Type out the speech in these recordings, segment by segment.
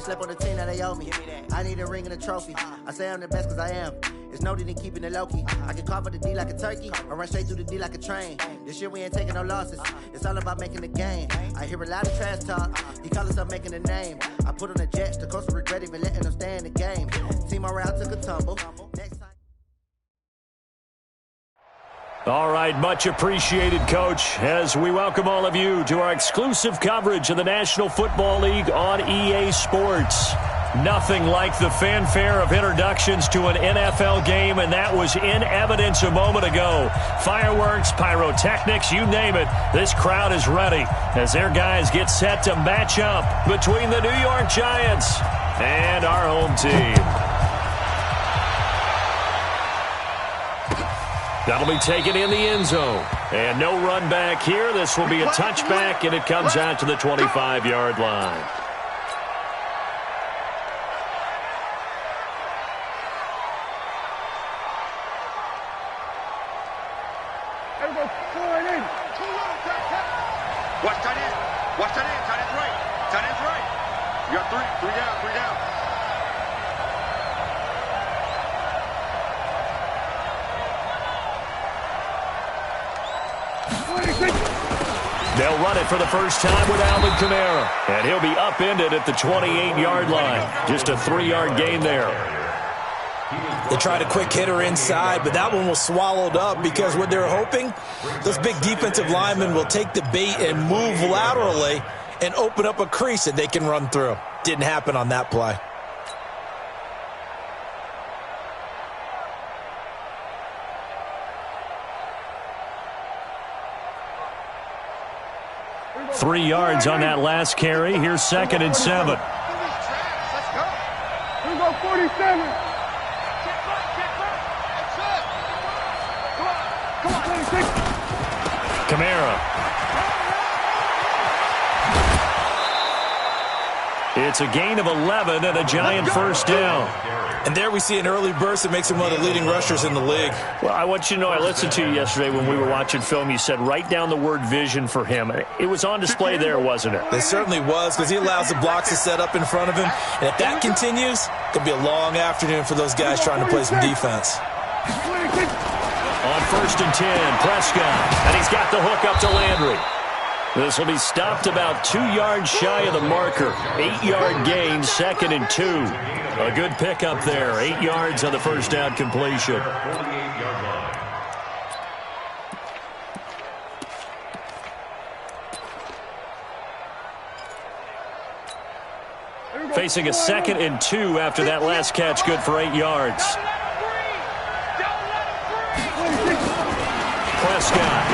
slept on the team that they owe me. I need a ring and a trophy. I say I'm the best cause I am. It's no need in keeping it low-key. I can carve up the D like a turkey, or run straight through the D like a train. This year we ain't taking no losses. It's all about making the game. I hear a lot of trash talk. He call himself making a name. I put on the Jets, the coach will regret even letting them stay in the game. Team morale took a tumble. Next time. All right, much appreciated, Coach, as we welcome all of you to our exclusive coverage of the National Football League on EA Sports. Nothing like the fanfare of introductions to an NFL game, and that was in evidence a moment ago. Fireworks, pyrotechnics, you name it, this crowd is ready as their guys get set to match up between the New York Giants and our home team. That'll be taken in the end zone. And no run back here. This will be a touchback, and it comes out to the 25-yard line. Watch tight end. Watch tight end. Tight end's right. Tight end's right. You got three down, three down. They'll run it for the first time with Alvin Kamara. And he'll be upended at the 28-yard line. Just a 3-yard gain there. They tried a quick hitter inside, but that one was swallowed up because what they're hoping, those big defensive linemen will take the bait and move laterally and open up a crease that they can run through. Didn't happen on that play. Three yards on that last carry. Here's 2nd and 7. Let's go. Here we go, 47. Kamara. It's a gain of 11 and a Giant first down. And there we see an early burst that makes him one of the leading rushers in the league. Well, I want you to know, I listened to you yesterday when we were watching film. You said write down the word vision for him. It was on display there, wasn't it? It certainly was, because he allows the blocks to set up in front of him. And if that continues, it could be a long afternoon for those guys trying to play some defense. On 1st and 10, Prescott. And he's got the hook up to Landry. This will be stopped about 2 yards shy of the marker. 8-yard gain, 2nd and 2. A good pickup there. 8 yards on the first down completion. Facing a 2nd and 2 after that last catch, good for 8 yards. Prescott.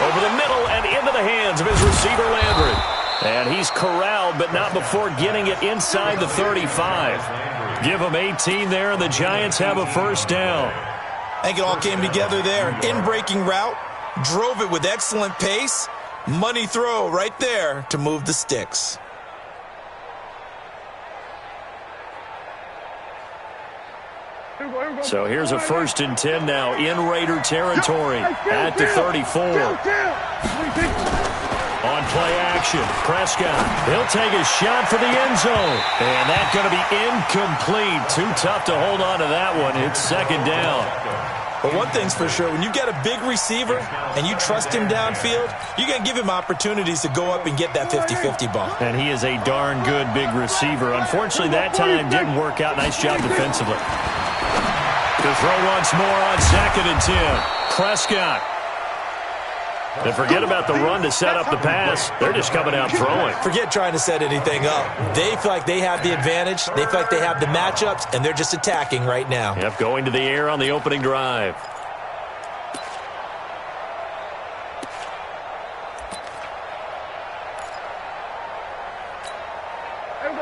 Over the middle and into the hands of his receiver, Landry. And he's corralled, but not before getting it inside the 35. Give him 18 there, and the Giants have a first down. I think it all came together there. In-breaking route, drove it with excellent pace. Money throw right there to move the sticks. So here's a 1st and 10 now in Raider territory at the 34. On play action, Prescott. He'll take a shot for the end zone. And that's going to be incomplete. Too tough to hold on to that one. It's 2nd down. But one thing's for sure, when you get a big receiver and you trust him downfield, you're going to give him opportunities to go up and get that 50-50 ball. And he is a darn good big receiver. Unfortunately, that time didn't work out. Nice job defensively. To throw once more on 2nd and 10. Prescott. And forget about the run to set up the pass. They're just coming out throwing. Forget trying to set anything up. They feel like they have the advantage. They feel like they have the matchups, and they're just attacking right now. Yep, going to the air on the opening drive.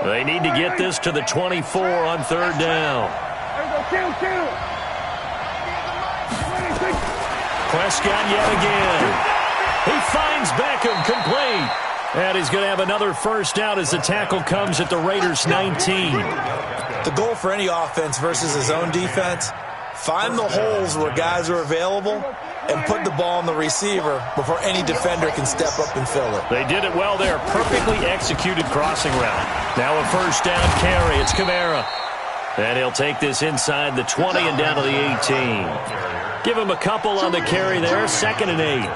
They need to get this to the 24 on 3rd down. Prescott yet again. He finds Beckham complete. And he's going to have another first down as the tackle comes at the Raiders' 19. The goal for any offense versus his own defense, find the holes where guys are available and put the ball on the receiver before any defender can step up and fill it. They did it well there. Perfectly executed crossing route. Now a first down carry. It's Kamara. And he'll take this inside the 20 and down to the 18. Give him a couple on the carry there. 2nd and 8.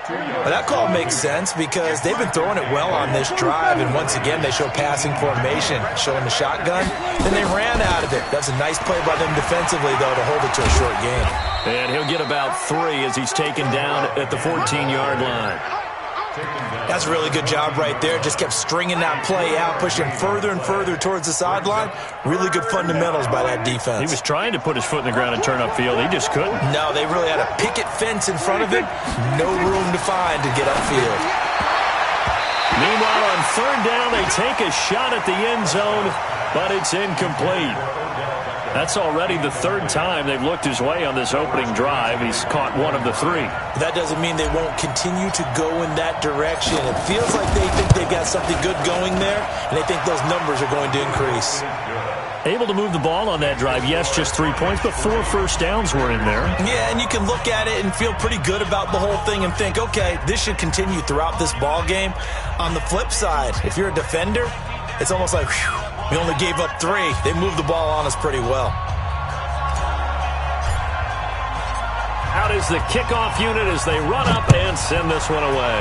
Well, that call makes sense because they've been throwing it well on this drive, and once again they show passing formation, showing the shotgun. Then they ran out of it. That's a nice play by them defensively, though, to hold it to a short game. And he'll get about 3 as he's taken down at the 14-yard line. That's a really good job right there. Just kept stringing that play out, pushing further and further towards the sideline. Really good fundamentals by that defense. He was trying to put his foot in the ground and turn upfield. He just couldn't. No, they really had a picket fence in front of him. No room to find to get upfield. Meanwhile, on 3rd down, they take a shot at the end zone, but it's incomplete. That's already the 3rd time they've looked his way on this opening drive. He's caught 1 of the 3. That doesn't mean they won't continue to go in that direction. It feels like they think they've got something good going there, and they think those numbers are going to increase. Able to move the ball on that drive. Yes, just 3 points, but 4 first downs were in there. Yeah, and you can look at it and feel pretty good about the whole thing and think, okay, this should continue throughout this ball game. On the flip side, if you're a defender, it's almost like, whew, we only gave up 3. They moved the ball on us pretty well. Out is the kickoff unit as they run up and send this one away.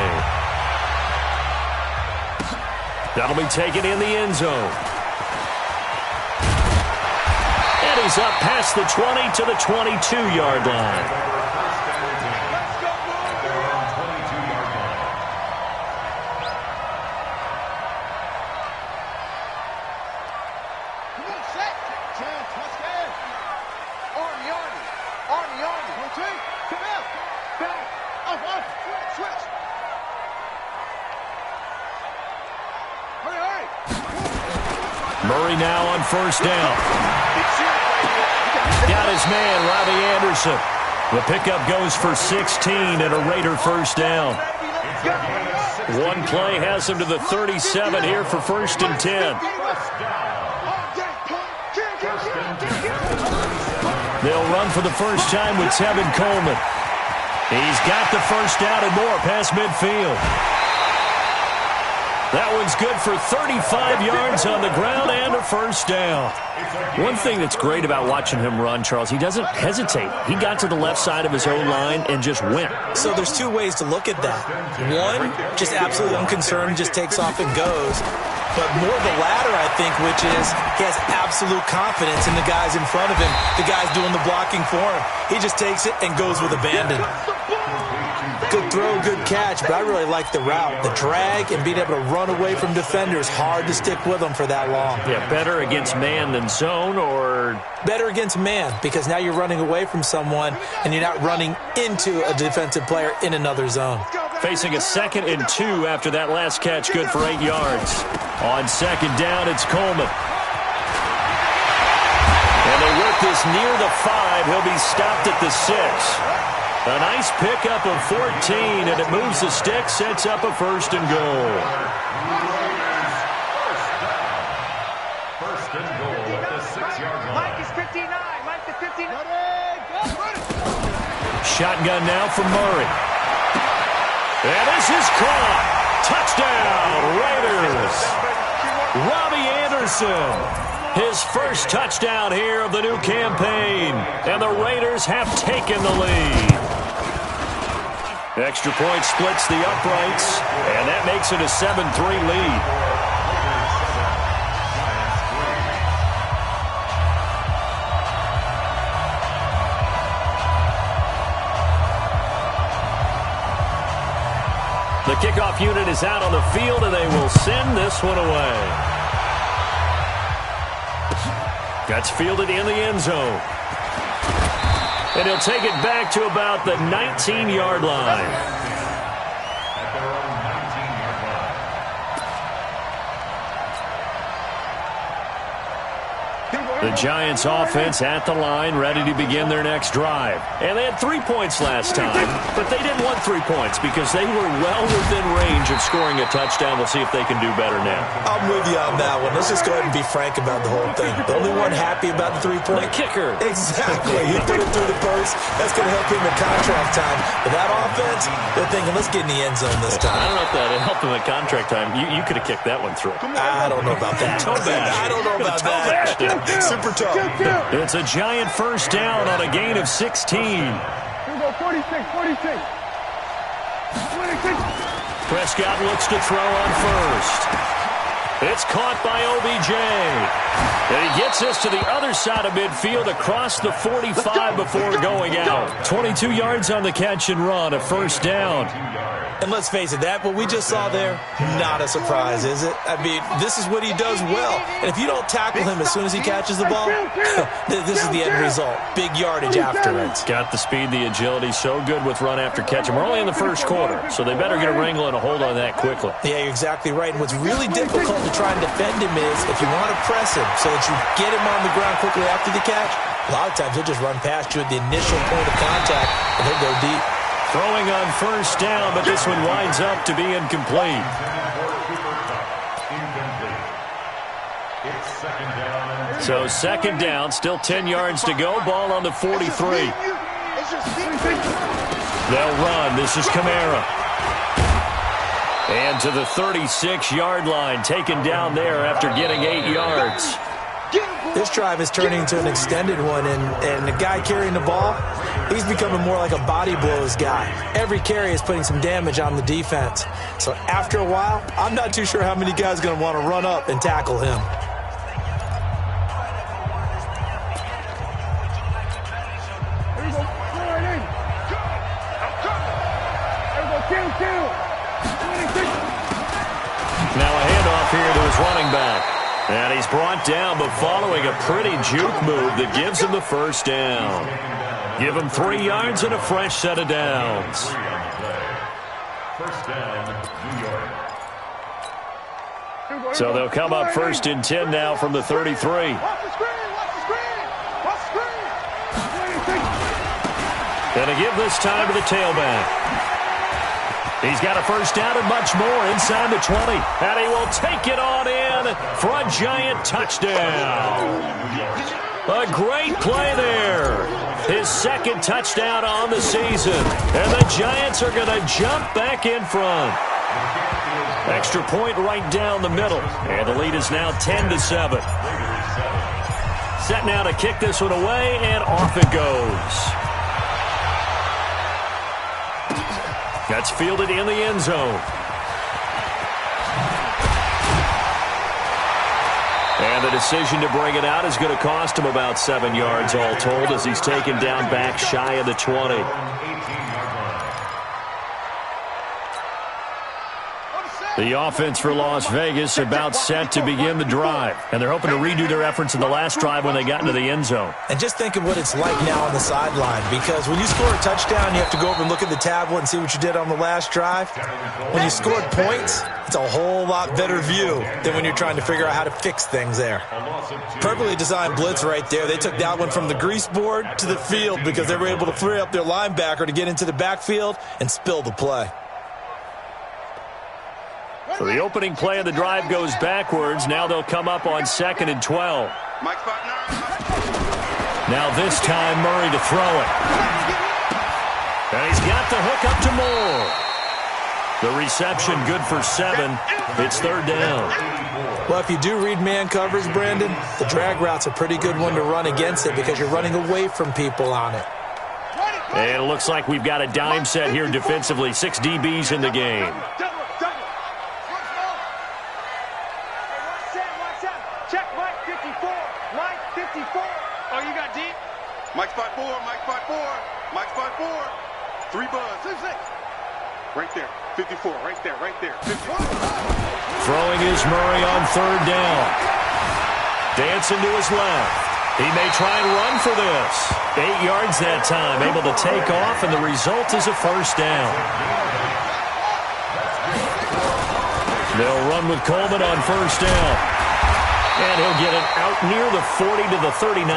That'll be taken in the end zone. And he's up past the 20 to the 22-yard line. Murray now on 1st down. Got his man, Robbie Anderson. The pickup goes for 16 and a Raider 1st down. One play has him to the 37 here for 1st and 10. They'll run for the first time with Tevin Coleman. He's got the first down and more past midfield. That one's good for 35 yards on the ground and a first down. One thing that's great about watching him run, Charles, he doesn't hesitate. He got to the left side of his own line and just went. So there's 2 ways to look at that. One, just absolutely unconcerned, just takes off and goes. But more the latter, I think, which is he has absolute confidence in the guys in front of him, the guys doing the blocking for him. He just takes it and goes with abandon. Good throw, good catch, but I really like the route. The drag and being able to run away from defenders, hard to stick with them for that long. Yeah, better against man than zone, or? Better against man, because now you're running away from someone and you're not running into a defensive player in another zone. Facing a 2nd and 2 after that last catch, good for 8 yards. On 2nd down, it's Coleman. And they work this near the 5. He'll be stopped at the 6. A nice pickup of 14, and it moves the stick, sets up a 1st and goal. First and goal at the 6-yard line. Mike is 59. Mike is 59. Shotgun now for Murray. And this is caught. Touchdown, Raiders. Robbie Anderson. His first touchdown here of the new campaign. And the Raiders have taken the lead. Extra point splits the uprights, and that makes it a 7-3 lead. The kickoff unit is out on the field, and they will send this one away. That's fielded in the end zone. And he'll take it back to about the 19-yard line. At their own 19-yard line. The Giants offense at the line, ready to begin their next drive. And they had 3 points last time, but they didn't want 3 points because they were well within range of scoring a touchdown. We'll see if they can do better now. I'm with you on that one. Let's just go ahead and be frank about the whole thing. The only one happy about the 3-point. The kicker. Exactly. He put it through the post. That's going to help him in contract time. But that offense, they're thinking, let's get in the end zone this time. I don't know if that helped him at contract time. You could have kicked that one through. I don't know about that. I don't know about that. Super tough. It's a Giant first down on a gain of 16. Here we go, 46. Prescott looks to throw on first. It's caught by OBJ. And he gets this to the other side of midfield across the 45 before going out. 22 yards on the catch and run, a first down. And let's face it, that what we just saw there, not a surprise, is it? I mean, this is what he does well. And if you don't tackle him as soon as he catches the ball, this is the end result. Big yardage afterwards. Got the speed, the agility, so good with run after catch. And we're only in the first quarter, so they better get a wrangle and a hold on that quickly. Yeah, you're exactly right. And what's really difficult to try and defend him is if you want to press him so that you get him on the ground quickly after the catch, a lot of times he'll just run past you at the initial point of contact, and he'll go deep. Throwing on first down, but this one winds up to be incomplete. So second down, still 10 yards to go. Ball on the 43. They'll run. This is Kamara. And to the 36-yard line, taken down there after getting 8 yards. This drive is turning into an extended one, and the guy carrying the ball, he's becoming more like a body blows guy. Every carry is putting some damage on the defense. So after a while, I'm not too sure how many guys are going to want to run up and tackle him. Now a handoff here to his running back. And he's brought down, but following a pretty juke move that gives him the first down. Give him 3 yards and a fresh set of downs. First down, New York. So they'll come up first and 10 now from the 33. Watch the screen! Gonna give this time to the tailback. He's got a first down and much more inside the 20. And he will take it on in for a Giant touchdown. A great play there. His second touchdown on the season. And the Giants are going to jump back in front. Extra point right down the middle. And the lead is now 10-7. Set now to kick this one away, and off it goes. That's fielded in the end zone. And the decision to bring it out is going to cost him about 7 yards all told as he's taken down back shy of the 20. The offense for Las Vegas about set to begin the drive. And they're hoping to redo their efforts in the last drive when they got into the end zone. And just think of what it's like now on the sideline, because when you score a touchdown, you have to go over and look at the tablet and see what you did on the last drive. When you scored points, it's a whole lot better view than when you're trying to figure out how to fix things there. Perfectly designed blitz right there. They took that one from the grease board to the field because they were able to free up their linebacker to get into the backfield and spill the play. So the opening play of the drive goes backwards. Now they'll come up on 2nd and 12. Now this time Murray to throw it. And he's got the hook up to Moore. The reception good for 7. It's 3rd down. Well, if you do read man coverage, Brandon, the drag route's a pretty good one to run against it because you're running away from people on it. And it looks like we've got a dime set here defensively. 6 DBs in the game. Check Mike 54. Mike 54. Oh, you got deep? Mike spot 4. Mike spot 4. Mike spot 4. 3 buzz. 6. Right there. 54. Right there. Right there. 54. Throwing is Murray on 3rd down. Dancing to his left. He may try and run for this. 8 yards that time. Able to take off, and the result is a first down. They'll run with Coleman on 1st down. And he'll get it out near the 40 to the 39.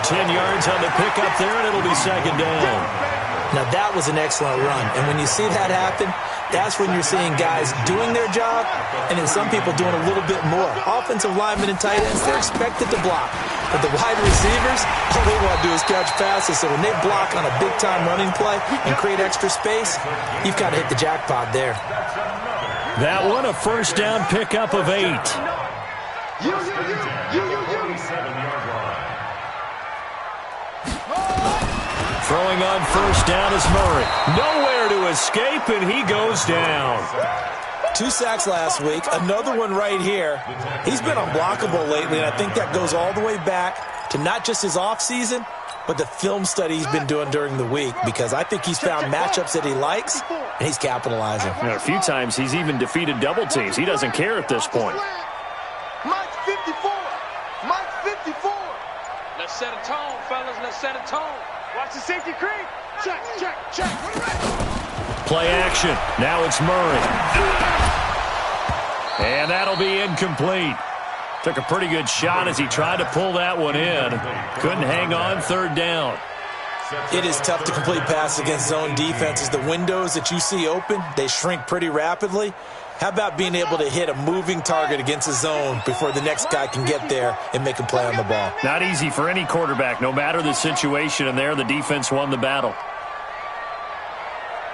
10 yards on the pickup there, and it'll be second down. Now, that was an excellent run. And when you see that happen, that's when you're seeing guys doing their job and then some people doing a little bit more. Offensive linemen and tight ends, they're expected to block. But the wide receivers, all they want to do is catch passes. So when they block on a big-time running play and create extra space, you've got to hit the jackpot there. That one, a first down pickup of 8. Throwing on first down is Murray. Nowhere to escape, and he goes down. 2 sacks last week, another one right here. He's been unblockable lately, and I think that goes all the way back to not just his offseason, but the film study he's been doing during the week, because I think he's found matchups that he likes, and he's capitalizing. You know, a few times he's even defeated double teams. He doesn't care at this point. Mike 54. Mike 54. Let's set a tone, fellas. Let's set a tone. Watch the safety creep. Check, check, check. Play action. Now it's Murray. And that'll be incomplete. Took a pretty good shot as he tried to pull that one in. Couldn't hang on, third down. It is tough to complete passes against zone defenses. The windows that you see open, they shrink pretty rapidly. How about being able to hit a moving target against a zone before the next guy can get there and make a play on the ball? Not easy for any quarterback, no matter the situation, and there the defense won the battle.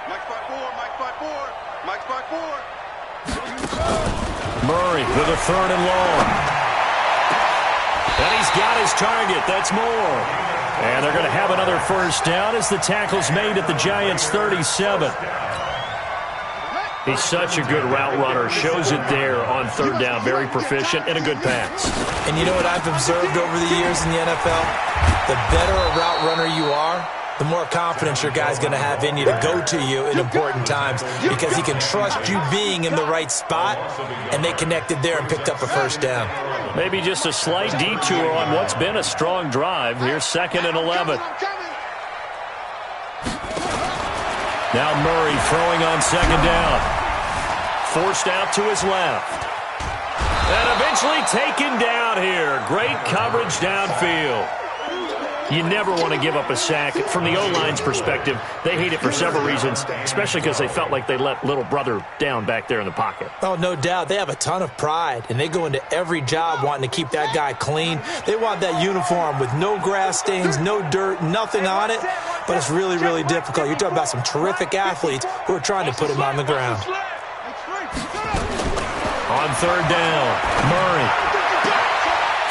Mike's by 4, Mike's by 4, Mike's by 4. Murray with a third and long. And he's got his target. That's Moore. And they're going to have another first down as the tackle's made at the Giants' 37. He's such a good route runner. Shows it there on third down. Very proficient and a good pass. And you know what I've observed over the years in the NFL? The better a route runner you are, the more confidence your guy's going to have in you to go to you in important times, because he can trust you being in the right spot, and they connected there and picked up a first down. Maybe just a slight detour on what's been a strong drive. Here's 2nd and 11. Now Murray throwing on second down. Forced out to his left. And eventually taken down here. Great coverage downfield. You never want to give up a sack. From the O-line's perspective, they hate it for several reasons, especially because they felt like they let little brother down back there in the pocket. Oh, no doubt. They have a ton of pride, and they go into every job wanting to keep that guy clean. They want that uniform with no grass stains, no dirt, nothing on it, but it's really, really difficult. You're talking about some terrific athletes who are trying to put him on the ground. On third down, Murray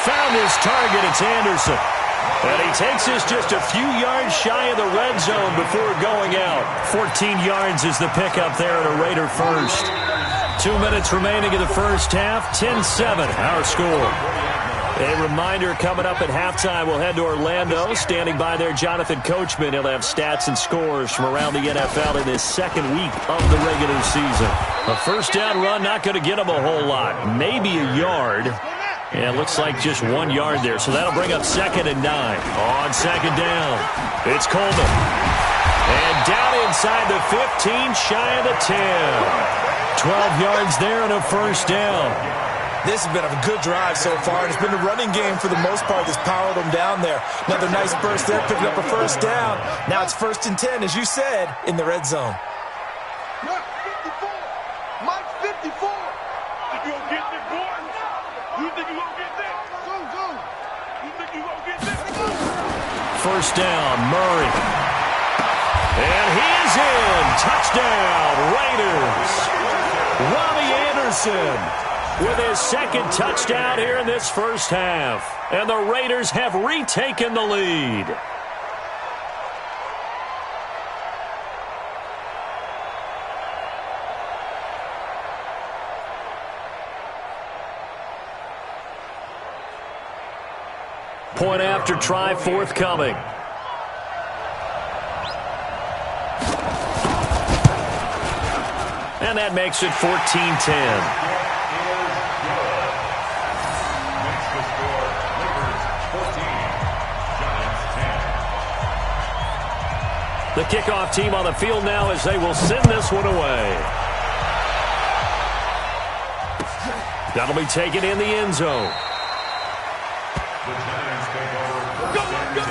found his target. It's Anderson. And he takes us just a few yards shy of the red zone before going out. 14 yards is the pickup there at a Raider first. 2 minutes remaining in the first half. 10-7, our score. A reminder coming up at halftime, we'll head to Orlando. Standing by there, Jonathan Coachman. He'll have stats and scores from around the NFL in this second week of the regular season. A first down run, not going to get him a whole lot. Maybe a yard. Yeah, it looks like just 1 yard there, so that'll bring up 2nd and 9. On second down, it's Coleman. And down inside the 15, shy of the 10. 12 yards there and a first down. This has been a good drive so far, and it's been the running game for the most part that's powered them down there. Another nice burst there, picking up a first down. Now it's 1st and 10, as you said, in the red zone. Mike 54. Mike 54. Think you gonna get this, boy? You think you gonna get this? Go. You think you gonna get this? First down, Murray. And he is in. Touchdown, Raiders. Robbie Anderson with his second touchdown here in this first half. And the Raiders have retaken the lead. Point after try forthcoming. And that makes it 14-10. The kickoff team on the field now as they will send this one away. That'll be taken in the end zone. The Giants take over first and 10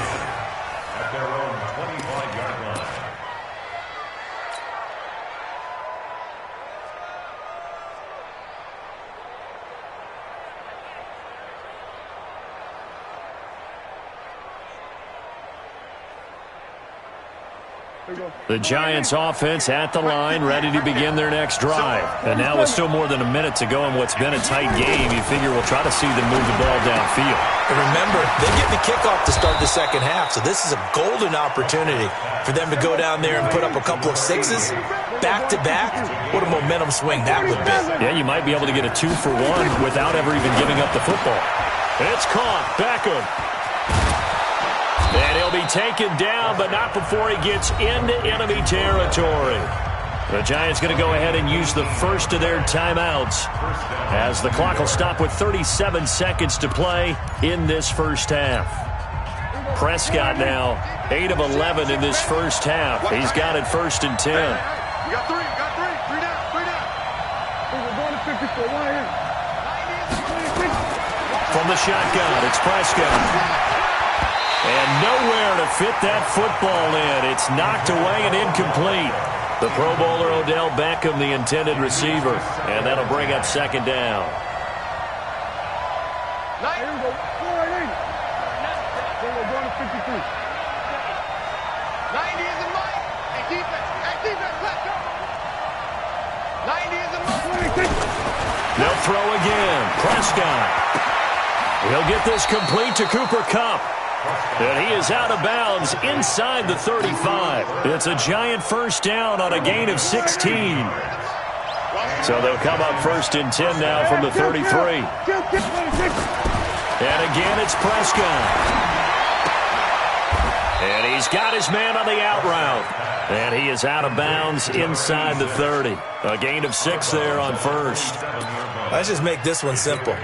at their own 25-yard line. The Giants offense at the line, ready to begin their next drive. And now with still more than a minute to go in what's been a tight game, you figure we'll try to see them move the ball downfield. And remember, they get the kickoff to start the second half, so this is a golden opportunity for them to go down there and put up a couple of sixes back-to-back. What a momentum swing that would be. Yeah, you might be able to get a 2-for-1 without ever even giving up the football. It's caught. Beckham. And he'll be taken down, but not before he gets into enemy territory. The Giants going to go ahead and use the first of their timeouts as the clock will stop with 37 seconds to play in this first half. Prescott now 8 of 11 in this first half. He's got it first and 10. You got three. Three down. We're going to 54. One here. From the shotgun, it's Prescott. And nowhere to fit that football in. It's knocked away and incomplete. The Pro Bowler Odell Beckham, the intended receiver. And that'll bring up second down. Here we go. 4-8. We're going to 53. 90 is in Mike. Hey, defense, let's go. 90 is in Mike. They'll throw again. Prescott. He'll get this complete to Cooper Kupp. And he is out of bounds inside the 35. It's a Giant first down on a gain of 16. So they'll come up first and 10 now from the 33. And again, it's Prescott. And he's got his man on the out route. And he is out of bounds inside the 30. A gain of 6 there on first. Let's just make this one simple.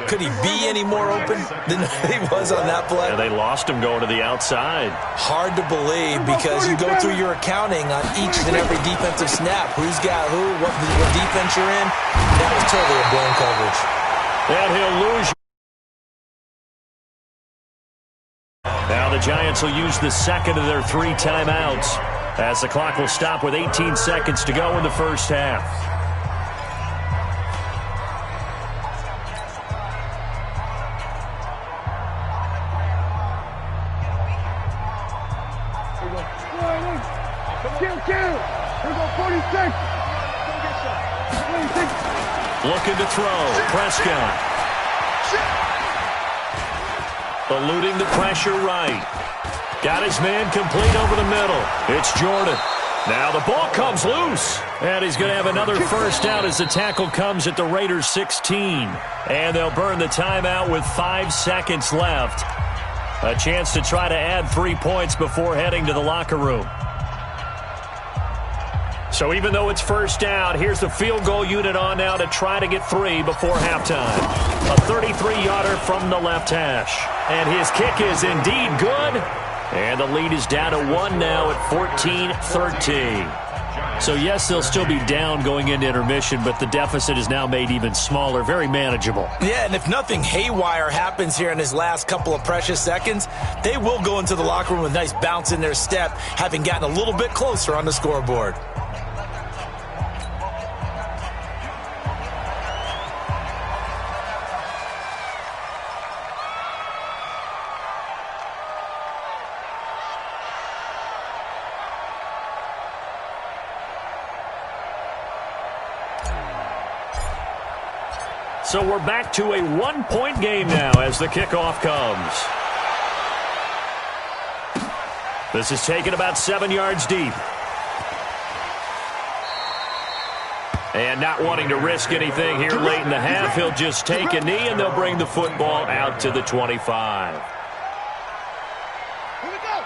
Could he be any more open than he was on that play? And they lost him going to the outside. Hard to believe because you go through your accounting on each and every defensive snap. Who's got who, what defense you're in. That was totally a blown coverage. And he'll lose. Now the Giants will use the second of their 3 timeouts as the clock will stop with 18 seconds to go in the first half. Looking to throw. Prescott. Eluding the pressure right. Got his man complete over the middle. It's Jordan. Now the ball comes loose. And he's going to have another first down as the tackle comes at the Raiders' 16. And they'll burn the timeout with 5 seconds left. A chance to try to add 3 points before heading to the locker room. So even though it's first down, here's the field goal unit on now to try to get 3 before halftime. A 33-yarder from the left hash. And his kick is indeed good. And the lead is down to 1 now at 14-13. So yes, they'll still be down going into intermission, but the deficit is now made even smaller, very manageable. Yeah, and if nothing haywire happens here in his last couple of precious seconds, they will go into the locker room with a nice bounce in their step, having gotten a little bit closer on the scoreboard. So we're back to a 1-point game now as the kickoff comes. This is taken about 7 yards deep. And not wanting to risk anything here late in the half, he'll just take a knee and they'll bring the football out to the 25.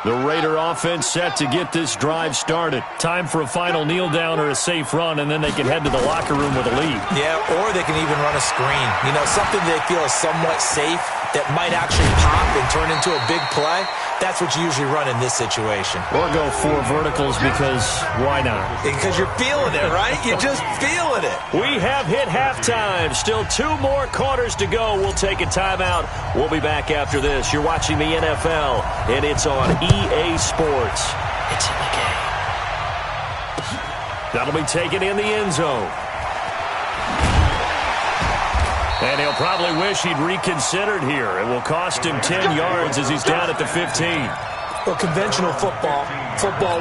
The Raider offense set to get this drive started. Time for a final kneel down or a safe run, and then they can head to the locker room with a lead. Yeah, or they can even run a screen. You know, something they feel is somewhat safe that might actually pop and turn into a big play. That's what you usually run in this situation. Or go 4 verticals because why not? Because you're feeling it, right? You're just feeling it. We have hit halftime. Still 2 more quarters to go. We'll take a timeout. We'll be back after this. You're watching the NFL, and it's on EA Sports. It's in the game. That'll be taken in the end zone. And he'll probably wish he'd reconsidered here. It will cost him 10 yards as he's down at the 15. Well, conventional football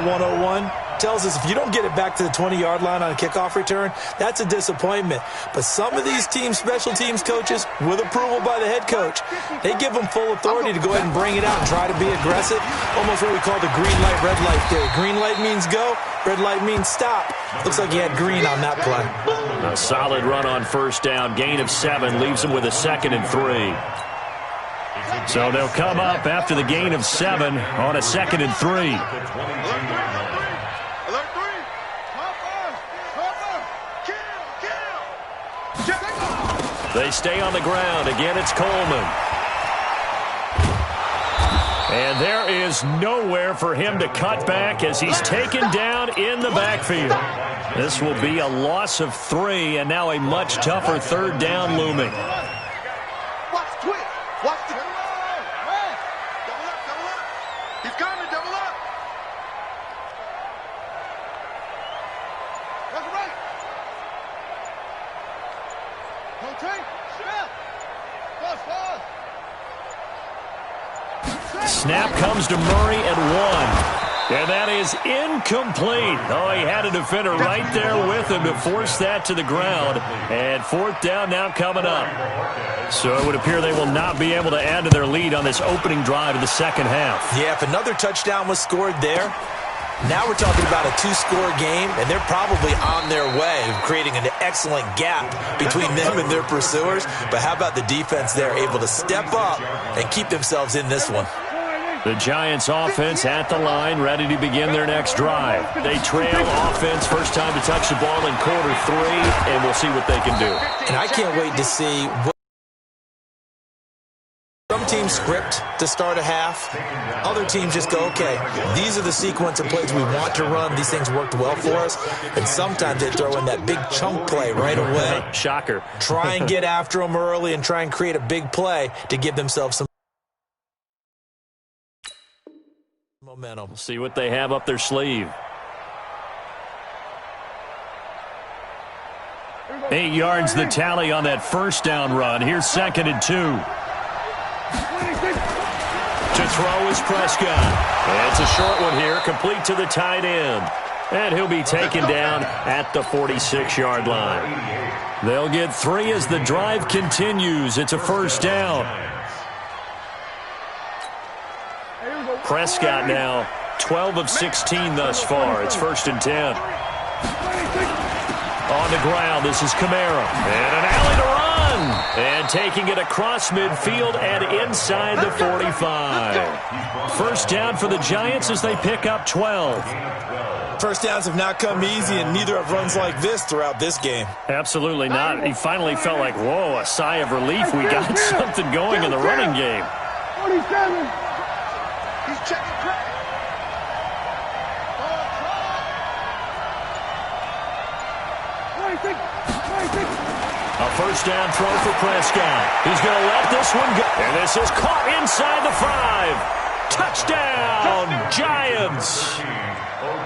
101, tells us if you don't get it back to the 20-yard line on a kickoff return, that's a disappointment. But some of these teams, special teams coaches, with approval by the head coach, they give them full authority to go ahead and bring it out and try to be aggressive. Almost what we call the green light, red light theory. Green light means go, red light means stop. Looks like he had green on that play. A solid run on first down. Gain of 7 leaves him with a 2nd and 3. So they'll come up after the gain of 7 on a 2nd and 3. They stay on the ground. Again, it's Coleman. And there is nowhere for him to cut back as he's taken down in the backfield. This will be a loss of 3, and now a much tougher 3rd down looming. Watch twitch. Watch the double up. He's coming, double up. That's right. Rotate. Snap comes to Murray at 1. And that is incomplete. Oh, he had a defender right there with him to force that to the ground. And 4th down now coming up. So it would appear they will not be able to add to their lead on this opening drive of the second half. Yeah, if another touchdown was scored there, now we're talking about a 2-score game, and they're probably on their way of creating an excellent gap between them and their pursuers. But how about the defense there, able to step up and keep themselves in this one? The Giants offense at the line, ready to begin their next drive. They trail offense, first time to touch the ball in quarter 3, and we'll see what they can do. And I can't wait to see what some teams script to start a half. Other teams just go, okay, these are the sequence of plays we want to run. These things worked well for us. And sometimes they throw in that big chunk play right away. Shocker. Try and get after them early and try and create a big play to give themselves some momentum. We'll see what they have up their sleeve. 8 yards the tally on that first down run. Here's 2nd and 2. To throw is Prescott. It's a short one here, complete to the tight end. And he'll be taken down at the 46-yard line. They'll get 3 as the drive continues. It's a first down. Prescott now 12 of 16 thus far. It's 1st and 10. On the ground, this is Kamara. And an alley to run. And taking it across midfield and inside the 45. First down for the Giants as they pick up 12. First downs have not come easy, and neither have runs like this throughout this game. Absolutely not. He finally felt like, whoa, a sigh of relief. We got something going in the running game. 47. He's checking crack. A first down throw for Prescott. He's going to let this one go. And this is caught inside the 5. Touchdown, Giants.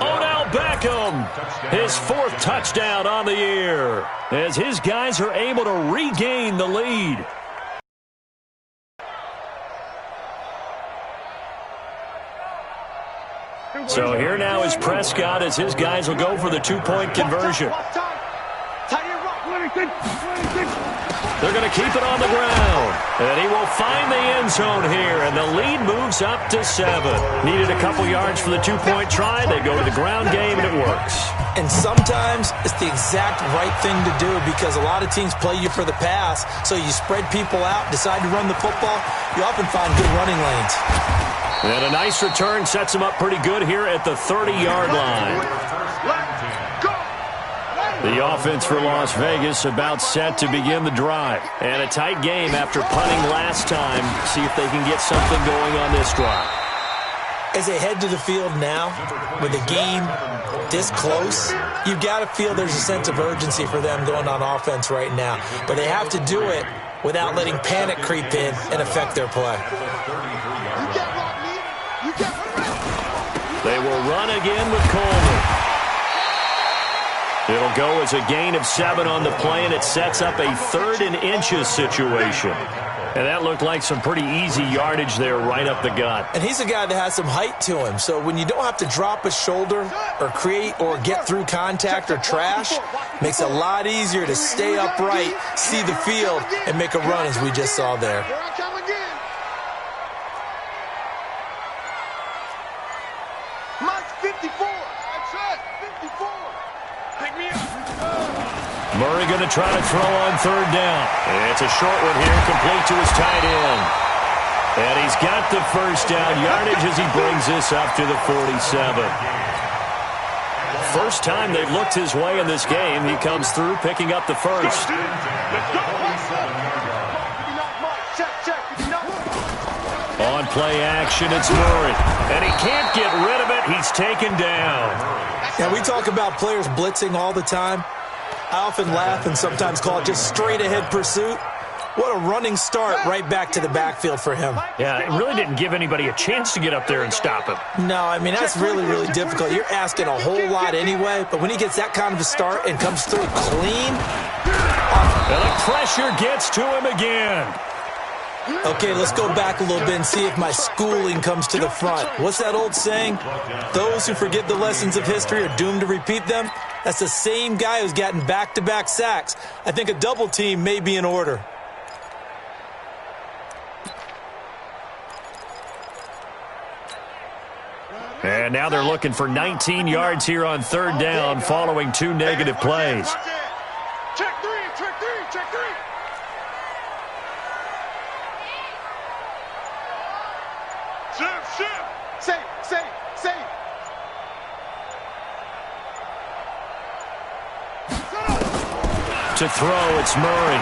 Odell Beckham, his 4th touchdown on the year, as his guys are able to regain the lead. So here now is Prescott as his guys will go for the 2-point conversion. They're going to keep it on the ground. And he will find the end zone here. And the lead moves up to 7. Needed a couple yards for the 2-point try. They go to the ground game, and it works. And sometimes it's the exact right thing to do because a lot of teams play you for the pass. So you spread people out, decide to run the football. You often find good running lanes. And a nice return sets him up pretty good here at the 30-yard line. The offense for Las Vegas about set to begin the drive. And a tight game after punting last time. See if they can get something going on this drive. As they head to the field now, with the game this close, you've got to feel there's a sense of urgency for them going on offense right now. But they have to do it without letting panic creep in and affect their play. They will run again with Coleman. It'll go as a gain of 7 on the play, and it sets up a 3rd and inches situation. And that looked like some pretty easy yardage there right up the gut. And he's a guy that has some height to him. So when you don't have to drop a shoulder or create or get through contact or trash, makes it a lot easier to stay upright, see the field, and make a run as we just saw there. Mike's 54. That's it. 54. Pick me up. Murray going to try to throw on 3rd down. It's a short one here, complete to his tight end. And he's got the 1st down yardage as he brings this up to the 47. First time they've looked his way in this game. He comes through picking up the 1st. On play action, it's Murray. And he can't get rid of it. He's taken down. Now, we talk about players blitzing all the time. I often laugh and sometimes call it just straight-ahead pursuit. What a running start right back to the backfield for him. Yeah, it really didn't give anybody a chance to get up there and stop him. No, I mean, that's really, really difficult. You're asking a whole lot anyway, but when he gets that kind of a start and comes through clean. And the pressure gets to him again. Okay, let's go back a little bit and see if my schooling comes to the front. What's that old saying? Those who forget the lessons of history are doomed to repeat them. That's the same guy who's gotten back-to-back sacks. I think a double team may be in order. And now they're looking for 19 yards here on 3rd down following 2 negative plays. Check 3, check 3, check 3. Shift. Safe. To throw, it's Murray.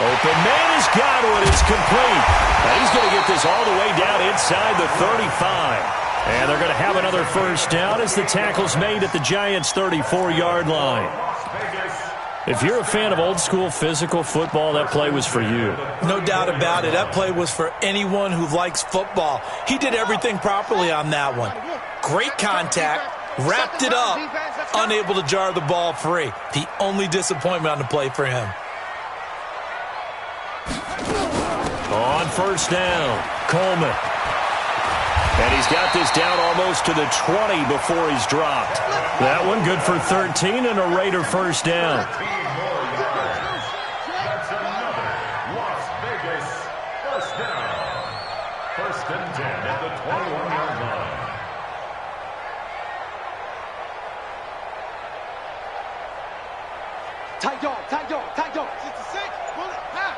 Open man has got one. It's complete. And he's going to get this all the way down inside the 35. And they're going to have another 1st down as the tackle's made at the Giants' 34-yard line. If you're a fan of old-school physical football, that play was for you. No doubt about it. That play was for anyone who likes football. He did everything properly on that one. Great contact, wrapped it up, unable to jar the ball free. The only disappointment on the play for him. On 1st down, Coleman. And he's got this down almost to the 20 before he's dropped. That one good for 13 and a Raider 1st down. That's another Las Vegas 1st down. 1st and 10 at the 21-yard line. Tight dog. 66. Bullet. Half.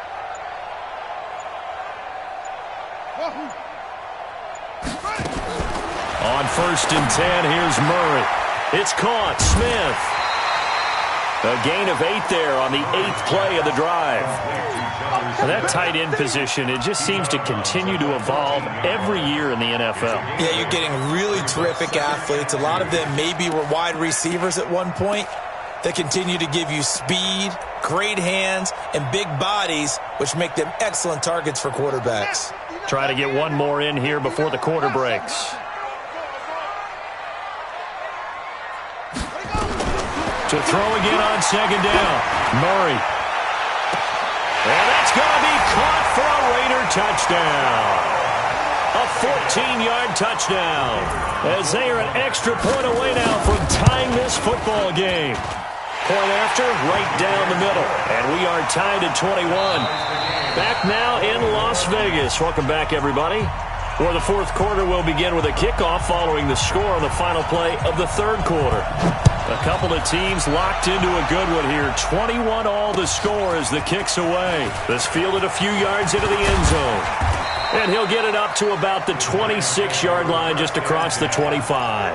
On 1st and 10, here's Murray. It's caught. Smith. A gain of 8 there on the 8th play of the drive. And that tight end position, it just seems to continue to evolve every year in the NFL. Yeah, you're getting really terrific athletes. A lot of them maybe were wide receivers at one point. They continue to give you speed, great hands, and big bodies, which make them excellent targets for quarterbacks. Try to get one more in here before the quarter breaks. To throw again on 2nd down. Murray. And that's going to be caught for a Raider touchdown. A 14-yard touchdown. As they are an extra point away now from tying this football game. Point after, right down the middle. And we are tied at 21. Back now in Las Vegas. Welcome back, everybody. For the 4th quarter, we'll begin with a kickoff following the score on the final play of the 3rd quarter. A couple of teams locked into a good one here. 21 all the score as the kick's away. This fielded a few yards into the end zone. And he'll get it up to about the 26-yard line just across the 25.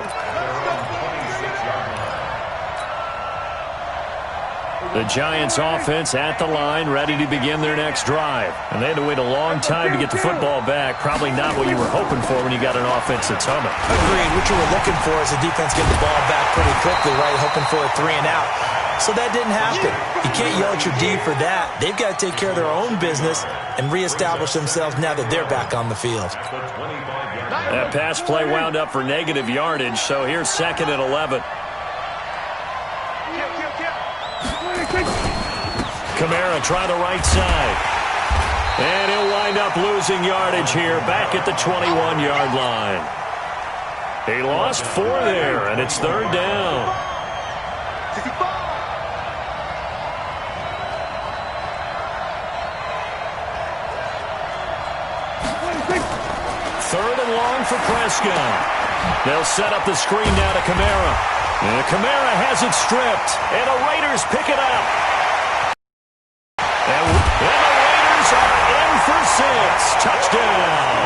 The Giants offense at the line, ready to begin their next drive. And they had to wait a long time to get the football back. Probably not what you were hoping for when you got an offense that's humming. Agreed. What you were looking for is the defense getting the ball back pretty quickly, right? Hoping for a 3 and out. So that didn't happen. You can't yell at your D for that. They've got to take care of their own business and reestablish themselves now that they're back on the field. That pass play wound up for negative yardage, so here's 2nd and 11. Kamara try the right side. And he'll wind up losing yardage here back at the 21-yard line. He lost 4 there, and it's 3rd down. 3rd and long for Prescott. They'll set up the screen now to Kamara. And Kamara has it stripped, and the Raiders pick it up. And the Raiders are in for 6. Touchdown.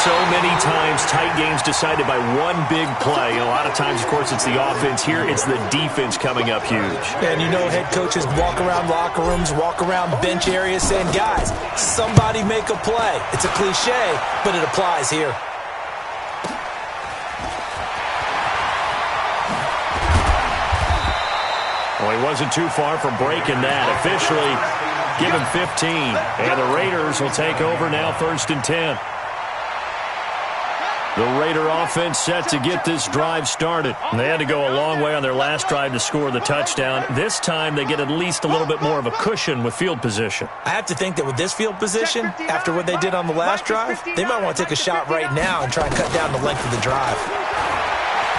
So many times tight games decided by one big play. A lot of times, of course, it's the offense. Here, it's the defense coming up huge. And you know head coaches walk around locker rooms, walk around bench areas saying, guys, somebody make a play. It's a cliche, but it applies here. Well, he wasn't too far from breaking that. Officially, give him 15. And the Raiders will take over now 1st and 10. The Raider offense set to get this drive started. They had to go a long way on their last drive to score the touchdown. This time, they get at least a little bit more of a cushion with field position. I have to think that with this field position, after what they did on the last drive, they might want to take a shot right now and try and cut down the length of the drive.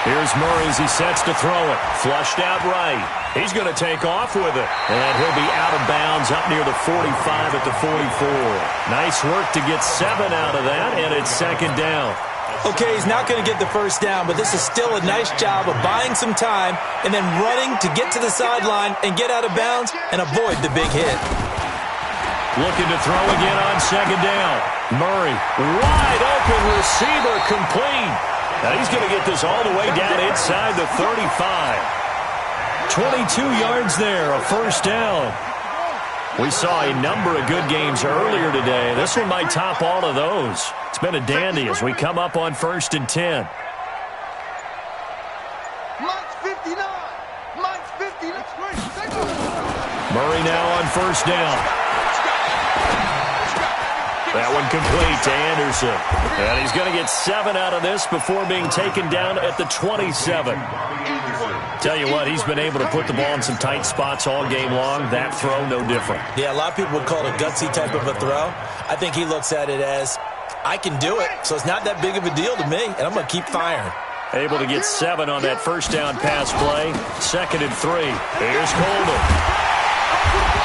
Here's Murray as he sets to throw it. Flushed out right. He's going to take off with it. And he'll be out of bounds up near the 45 at the 44. Nice work to get 7 out of that, and it's 2nd down. Okay, he's not going to get the first down, but this is still a nice job of buying some time and then running to get to the sideline and get out of bounds and avoid the big hit. Looking to throw again on 2nd down. Murray, wide open receiver, complete. Now he's going to get this all the way down inside the 35. 22 yards there, a 1st down. We saw a number of good games earlier today. This one might top all of those. It's been a dandy as we come up on 1st and 10. Mike's 59. Mike's 50. That's great. Murray now on 1st down. That one complete to Anderson. And he's going to get 7 out of this before being taken down at the 27. Tell you what, he's been able to put the ball in some tight spots all game long. That throw, no different. Yeah, a lot of people would call it a gutsy type of a throw. I think he looks at it as, I can do it, so it's not that big of a deal to me, and I'm going to keep firing. Able to get 7 on that 1st down pass play. 2nd and 3. Here's Coleman.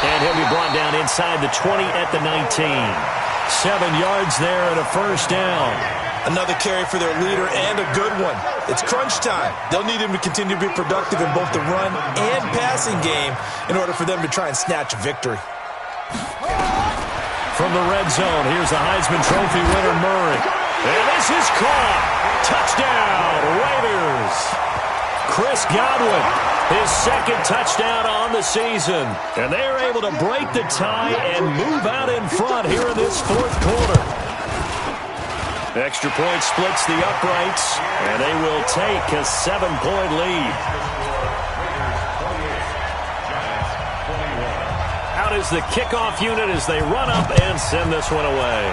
And he'll be brought down inside the 20 at the 19. 7 yards there and a 1st down. Another carry for their leader and a good one. It's crunch time. They'll need him to continue to be productive in both the run and passing game in order for them to try and snatch a victory. From the red zone, here's the Heisman Trophy winner, Murray. And this is caught. Touchdown, Raiders. Chris Godwin, his 2nd touchdown on the season. And they're able to break the tie and move out in front here in this 4th quarter. Extra point splits the uprights, and they will take a 7-point lead. Out is the kickoff unit as they run up and send this one away.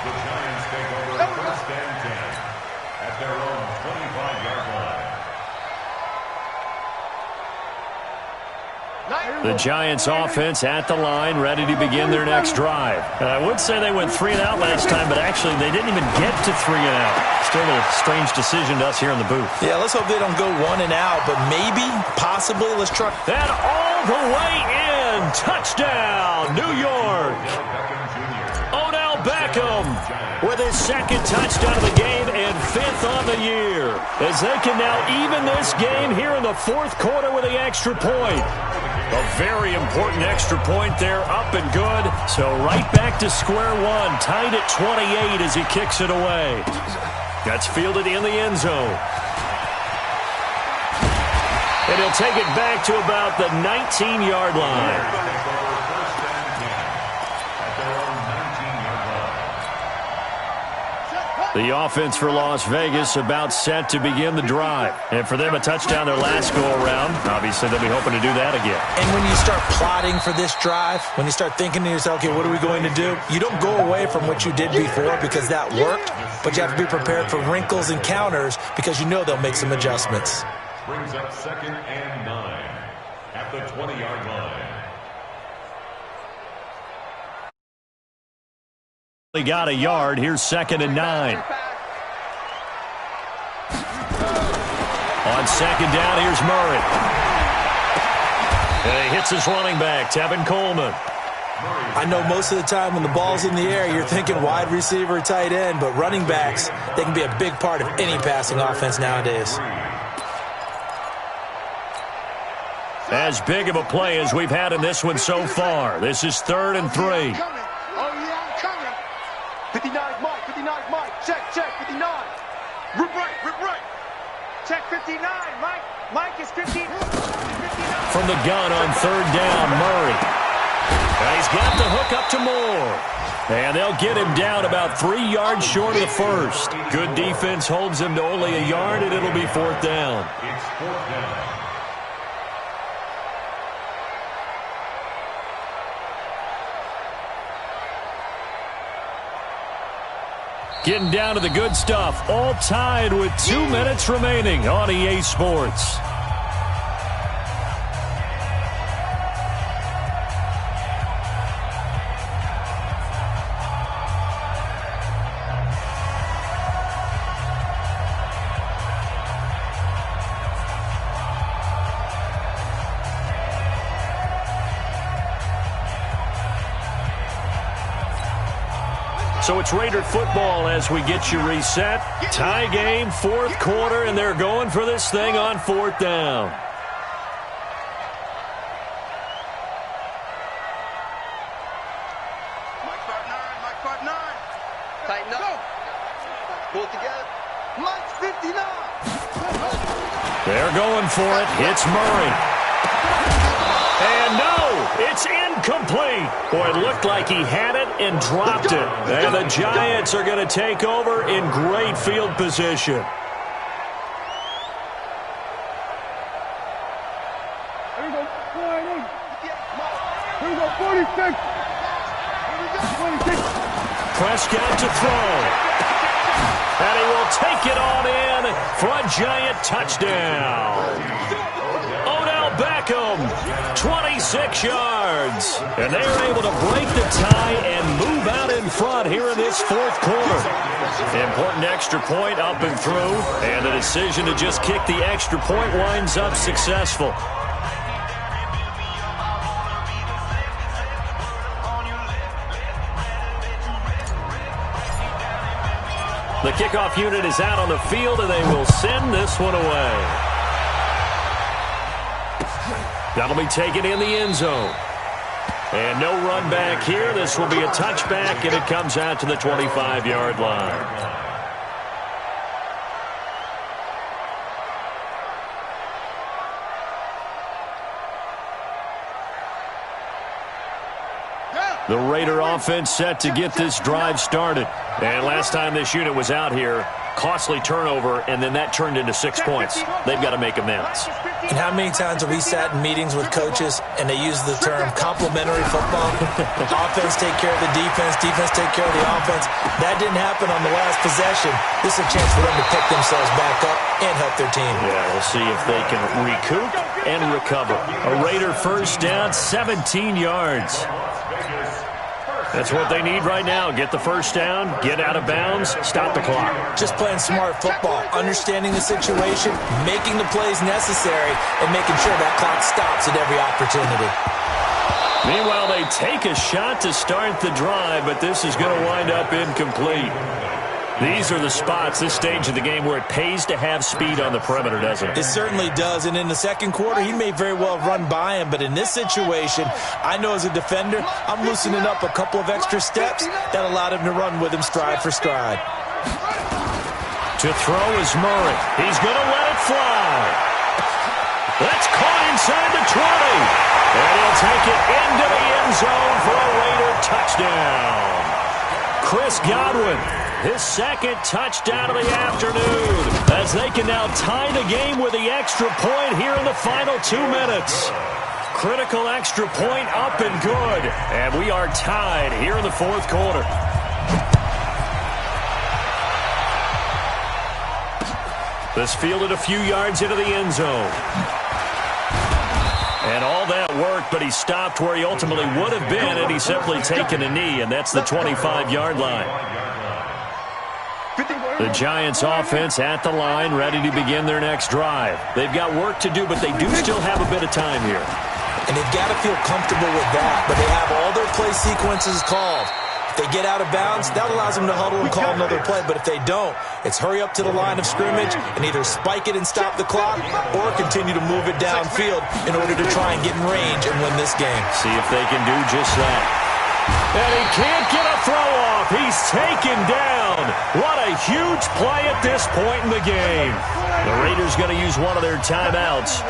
The Giants take over 1st and 10 at their own 25-yard line. The Giants offense at the line, ready to begin their next drive. And I would say they went 3 and out last time, but actually they didn't even get to 3 and out. Still a strange decision to us here in the booth. Yeah, let's hope they don't go 1 and out, but maybe, possibly, let's try. And all the way in. Touchdown, New York. Odell Beckham with his 2nd touchdown of the game and 5th on the year. As they can now even this game here in the 4th quarter with the extra point. A very important extra point there, up and good. So right back to square one, tied at 28 as he kicks it away. That's fielded in the end zone. And he'll take it back to about the 19-yard line. The offense for Las Vegas about set to begin the drive. And for them, a touchdown their last go-around. Obviously, they'll be hoping to do that again. And when you start plotting for this drive, when you start thinking to yourself, okay, what are we going to do? You don't go away from what you did before because that worked, but you have to be prepared for wrinkles and counters because you know they'll make some adjustments. Brings up 2nd and 9 at the 20-yard line. He got a yard. Here's 2nd and 9. On 2nd down, here's Murray. And he hits his running back, Tevin Coleman. I know most of the time when the ball's in the air, you're thinking wide receiver, tight end, but running backs, they can be a big part of any passing offense nowadays. As big of a play as we've had in this one so far. This is 3rd and 3. 59 Mike, 59 Mike, check, 59. Rip right. Check 59, Mike is 59. From the gun on 3rd down, Murray. And he's got the hook up to Moore. And they'll get him down about 3 yards short of the first. Good defense holds him to only a yard, and it'll be 4th down. It's 4th down. Getting down to the good stuff. All tied with 2 minutes remaining on EA Sports. So it's Raider football as we get you reset. Tie game, 4th quarter, and they're going for this thing on 4th down. Mike 5-9. Tighten up. Pull it together. Mike 59. They're going for it. Hits Murray. And no, it's incomplete. Boy, it looked like he had it and dropped it. And the Giants are going to take over in great field position. Here we go, 46. Prescott to throw. And he will take it on in for a Giant touchdown. Odell Beckham, 26 yards. And they are able to break the tie and move out in front here in this 4th quarter. Important extra point up and through. And the decision to just kick the extra point winds up successful. The kickoff unit is out on the field, and they will send this one away. That'll be taken in the end zone. And no run back here. This will be a touchback, and it comes out to the 25-yard line. The Raider offense set to get this drive started. And last time this unit was out here, costly turnover, and then that turned into 6 points. They've got to make amends. And how many times have we sat in meetings with coaches and they use the term complementary football? Offense take care of the defense, defense take care of the offense. That didn't happen on the last possession. This is a chance for them to pick themselves back up and help their team. Yeah, we'll see if they can recoup and recover. A Raider first down, 17 yards. That's what they need right now. Get the first down, get out of bounds, stop the clock. Just playing smart football, understanding the situation, making the plays necessary, and making sure that clock stops at every opportunity. Meanwhile, they take a shot to start the drive, but this is going to wind up incomplete. These are the spots, this stage of the game, where it pays to have speed on the perimeter, doesn't it? It certainly does, and in the second quarter, he may very well run by him, but in this situation, I know as a defender, I'm loosening up a couple of extra steps that allowed him to run with him stride for stride. To throw is Murray. He's going to let it fly. That's caught inside the 20. And he'll take it into the end zone for a Raider touchdown. Chris Godwin, his second touchdown of the afternoon, as they can now tie the game with the extra point here in the final 2 minutes. Critical extra point up and good. And we are tied here in the fourth quarter. This fielded a few yards into the end zone. And all that worked, but he stopped where he ultimately would have been had he simply taken a knee, and that's the 25-yard line. The Giants offense at the line, ready to begin their next drive. They've got work to do, but they do still have a bit of time here. And they've got to feel comfortable with that, but they have all their play sequences called. If they get out of bounds, that allows them to huddle and call another play. But if they don't, it's hurry up to the line of scrimmage and either spike it and stop the clock or continue to move it downfield in order to try and get in range and win this game. See if they can do just that. And he can't get a throw off. He's taken down. What a huge play at this point in the game. The Raiders going to use one of their timeouts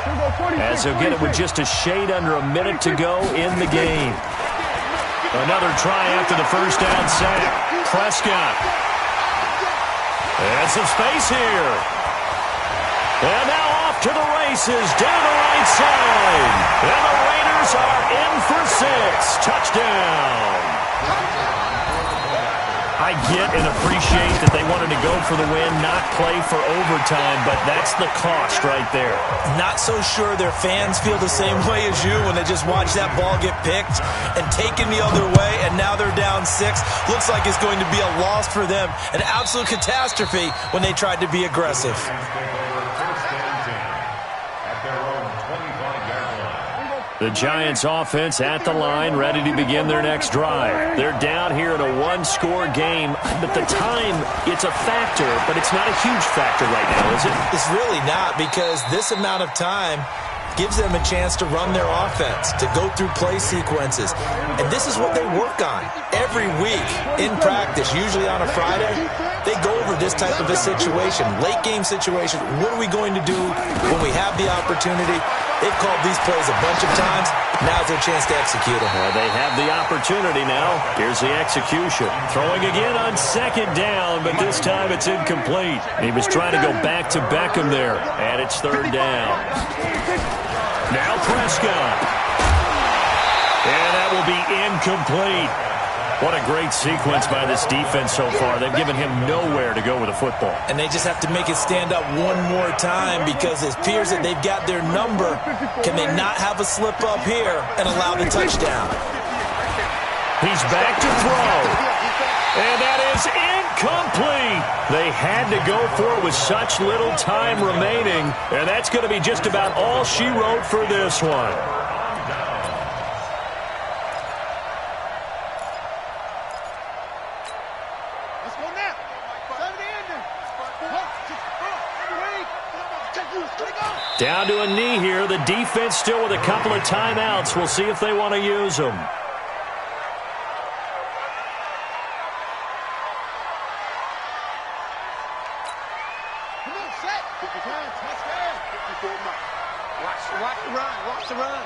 as they'll get it with just a shade under a minute to go in the game. Another try after the first down sack. Prescott. And some space here. And now off to the races down the right side. And the Raiders are in for 6. Touchdown. I get and appreciate that they wanted to go for the win, not play for overtime, but that's the cost right there. Not so sure their fans feel the same way as you when they just watch that ball get picked and taken the other way, and now they're down 6. Looks like it's going to be a loss for them, an absolute catastrophe when they tried to be aggressive. The Giants offense at the line, ready to begin their next drive. They're down here in a one-score game, but the time, it's a factor, but it's not a huge factor right now, is it? It's really not, because this amount of time gives them a chance to run their offense, to go through play sequences. And this is what they work on every week in practice, usually on a Friday. They go over this type of a situation, late game situation. What are we going to do when we have the opportunity? They've called these plays a bunch of times. Now's their chance to execute them. Well, they have the opportunity now. Here's the execution. Throwing again on second down, but this time it's incomplete. He was trying to go back to Beckham there, and it's third down. Now Prescott. And that will be incomplete. What a great sequence by this defense so far. They've given him nowhere to go with the football. And they just have to make it stand up one more time, because it appears that they've got their number. Can they not have a slip up here and allow the touchdown? He's back to throw. And that is incomplete. They had to go for it with such little time remaining. And that's going to be just about all she wrote for this one. Down to a knee here. The defense still with a couple of timeouts. We'll see if they want to use them. Watch the run. Watch the run.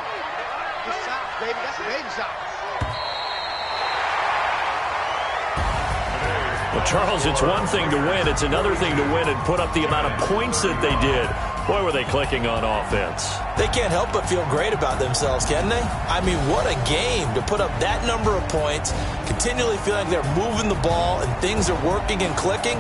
Good shot, baby. That's a baby shot. Well, Charles, it's one thing to win. It's another thing to win and put up the amount of points that they did. Boy, were they clicking on offense. They can't help but feel great about themselves, can they? I mean, what a game to put up that number of points, continually feeling like they're moving the ball and things are working and clicking.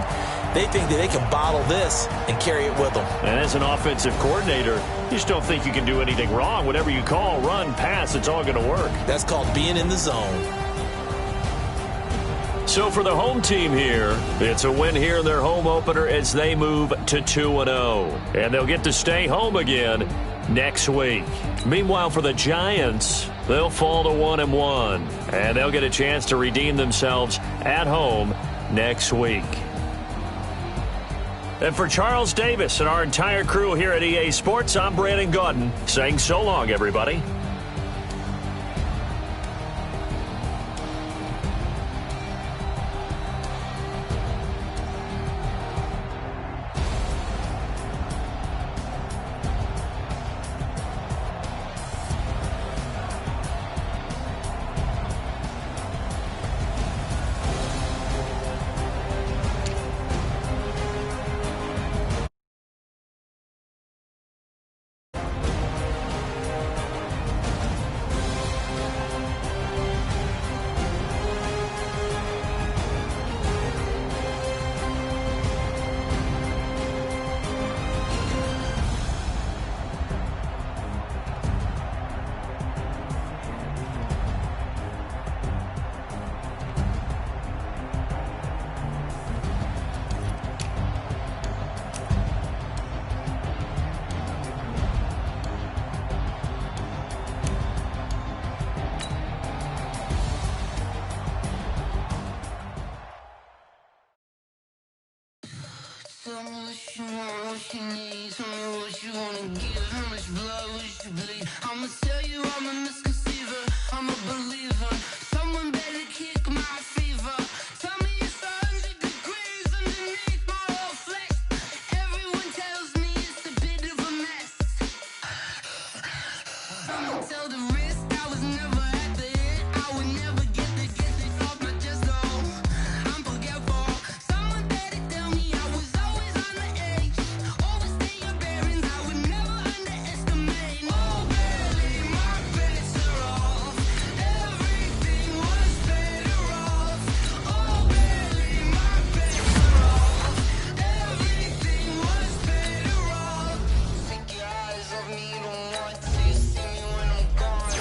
They think that they can bottle this and carry it with them. And as an offensive coordinator, you just don't think you can do anything wrong. Whatever you call, run, pass, it's all going to work. That's called being in the zone. So for the home team here, it's a win here in their home opener as they move to 2-0. And they'll get to stay home again next week. Meanwhile, for the Giants, they'll fall to 1-1. And they'll get a chance to redeem themselves at home next week. And for Charles Davis and our entire crew here at EA Sports, I'm Brandon Gaudin saying so long, everybody. what you need, tell me what you wanna give. How much blood would you bleed? I'ma tell you I'm a misconceiver, I'm a believer. Someone better kick my fever. Tell me it's 100 degrees underneath my whole flesh. Everyone tells me it's a bit of a mess. Someone tell the risk I was never at the end. I would never get it off my chest, though. I'm forgetful. Someone better tell me I was always on the edge. Overstay your bearings, I would never underestimate. Oh, barely, my bets are off. Everything was better off. Oh, barely, my bets are off. Everything was better off. Take your eyes off me, you don't want to see me when I'm gone.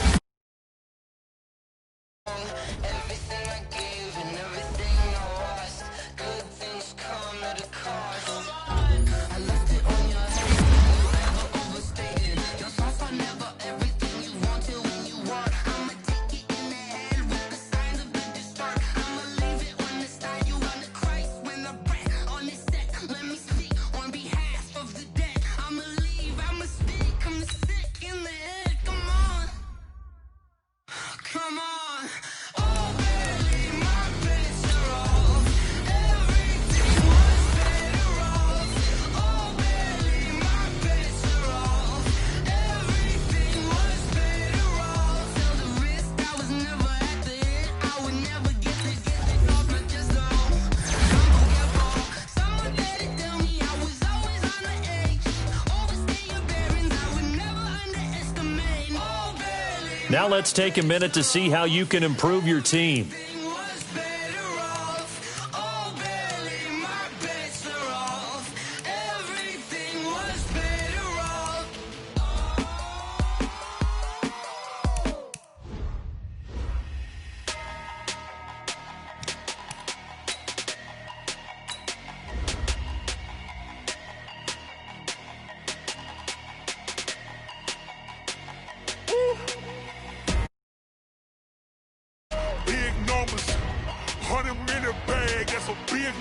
Everything I gave and everything I lost. Good things come at a cost. I left it on your head, you ever overstated. Your thoughts are never everything you want till when you want. I'ma take it in the head with the signs of the distort. I'ma leave it on the side, you on the Christ when the breath on this set. Let me speak on behalf of the dead. I'ma leave, I'ma speak, I'm sick in the head, come on. Come on. Oh, barely, my bets are off. Everything was better off. Oh, barely, my bets are off. Everything was better off. Tell the risk I was never at the end. I would never get it off my chest, though. I'm forgetful. Someone better tell me I was always on the edge. Overstay your bearings, I would never underestimate. Oh, barely. Now let's take a minute to see how you can improve your team. Everything was better off. Oh, barely, my bets are off. Everything was better off. Big numbers, 100 minute bag, that's a big